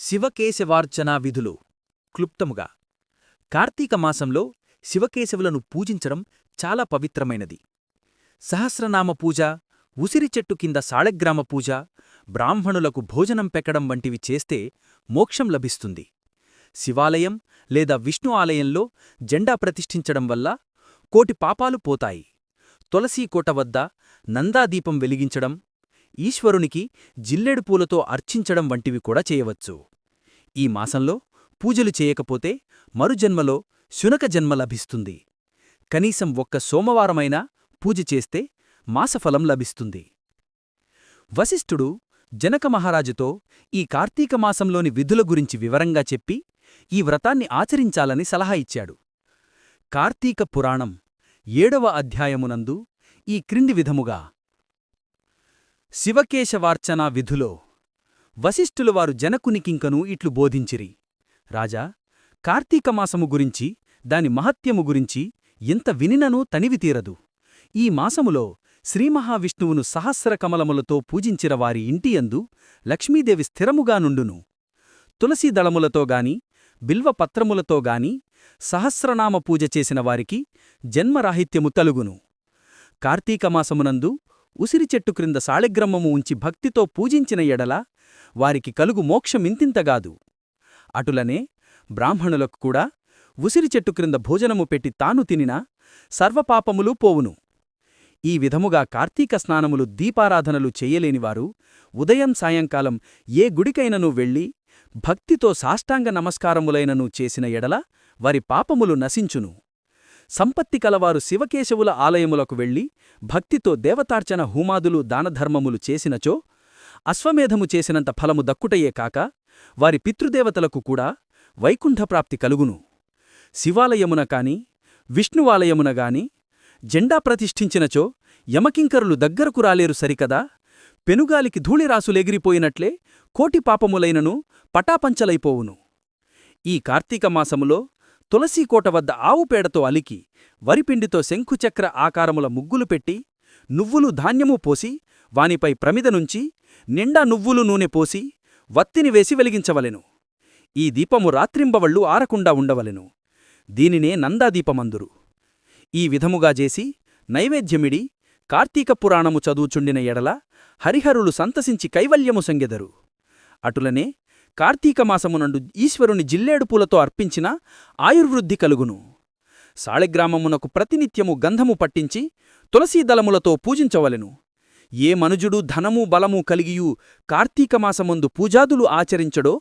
శివకేశవార్చనా విధులు క్లుప్తముగా కార్తీక మాసంలో శివకేశవులను పూజించడం చాలా పవిత్రమైనది. సహస్రనామ పూజ, ఉసిరి చెట్టు కింద సాళగ్రామ పూజ, బ్రాహ్మణులకు భోజనం పెట్టడం వంటివి చేస్తే మోక్షం లభిస్తుంది. శివాలయం లేదా విష్ణు ఆలయంలో జెండా ప్రతిష్ఠించడం వల్ల కోటి పాపాలు పోతాయి. తులసీకోట వద్ద నందాదీపం వెలిగించడం, ఈశ్వరునికి జిల్లేడు పూలతో అర్చించడం వంటివి కూడా చేయవచ్చు. ఈ మాసంలో పూజలు చేయకపోతే మరుజన్మలో శునక జన్మ లభిస్తుంది. కనీసం ఒక్క సోమవారమైనా పూజ చేస్తే మాసఫలం లభిస్తుంది. వశిష్ఠుడు జనక మహారాజుతో ఈ కార్తీక మాసంలోని విధుల గురించి వివరంగా చెప్పి ఈ వ్రతాన్ని ఆచరించాలని సలహా ఇచ్చాడు. కార్తీక పురాణం 7వ అధ్యాయమునందు ఈ క్రింది విధముగా శివకేశవార్చనా విధులో వశిష్ఠులు వారు జనకునికింకను ఇట్లు బోధించిరి. రాజా, కార్తీకమాసము గురించి, దాని మహత్యము గురించి ఎంత వినిననూ తనివితీరదు. ఈ మాసములో శ్రీమహావిష్ణువును సహస్ర కమలములతో పూజించిన వారి ఇంటియందు లక్ష్మీదేవి స్థిరముగా నుండును. తులసీదళములతోగాని బిల్వపత్రములతోగాని సహస్రనామ పూజ చేసిన వారికి జన్మరాహిత్యము తలుగును. కార్తీకమాసమునందు ఉసిరి చెట్టు క్రింద సాళెగ్రమ్మము ఉంచి భక్తితో పూజించిన ఎడల వారికి కలుగు మోక్షమింతింతగాదు. అటులనే బ్రాహ్మణులకు కూడా ఉసిరి చెట్టు క్రింద భోజనము పెట్టి తాను తినినా సర్వపాపములూ పోవును. ఈ విధముగా కార్తీక స్నానములు, దీపారాధనలు చెయ్యలేనివారు ఉదయం సాయంకాలం ఏ గుడికైననూ వెళ్ళి భక్తితో సాష్టాంగ నమస్కారములైననూ చేసిన ఎడల వారి పాపములు నశించును. సంపత్తి కలవారు శివకేశవుల ఆలయములకు వెళ్లి భక్తితో దేవతార్చన, హూమాదులు, దానధర్మములు చేసినచో అశ్వమేధము చేసినంత ఫలము దక్కుటయే కాక వారి పితృదేవతలకు కూడా వైకుంఠప్రాప్తి కలుగును. శివాలయమున కాని విష్ణువాలయమున గాని జెండా ప్రతిష్ఠించినచో యమకింకరులు దగ్గరకు రాలేరు సరికదా. పెనుగాలికి ధూళిరాసులెగిరిపోయినట్లే కోటి పాపములైనను పటాపంచలైపోవును. ఈ కార్తీక మాసములో తులసీకోట వద్ద ఆవుపేడతో అలికి వరిపిండితో శంఖుచక్ర ఆకారముల ముగ్గులు పెట్టి నువ్వులు ధాన్యము పోసి వానిపై ప్రమిదనుంచి నిండా నువ్వులు నూనె పోసి వత్తిని వేసి వెలిగించవలెను. ఈ దీపము రాత్రింబవళ్ళు ఆరకుండా ఉండవలెను. దీనినే నందాదీపమందురు. ఈ విధముగా చేసి నైవేద్యమిడి కార్తీక పురాణము చదువుచుండిన ఎడల హరిహరులు సంతసించి కైవల్యము సంగెదరు. అటులనే కార్తీకమాసమునందు ఈశ్వరుని జిల్లేడు పూలతో అర్పించిన ఆయుర్వృద్ధి కలుగును. సాళెగ్రామమునకు ప్రతినిత్యము గంధము పట్టించి తులసీదళములతో పూజించవలెను. ఏ మనుజుడు ధనము బలము కలిగియూ కార్తీకమాసమందు పూజాదులు ఆచరించడో